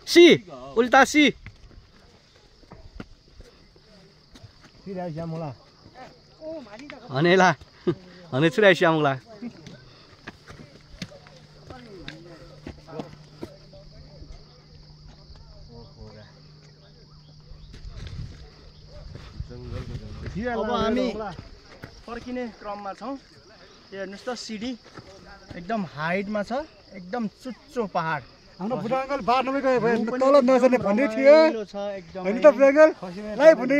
C उल्टा C हनेला हने छुराइ श्यामला अब हामी फर्किने क्रममा छौं हेर्नुस् त सिडी एकदम हाइटमा छ एकदम चुच्चो पहाड हाम्रो बुढाङ्कल बार नभएको तल नसर्ने भन्ने थियो छ एकदम हैन त बुढाङ्कल लाइ भन्ने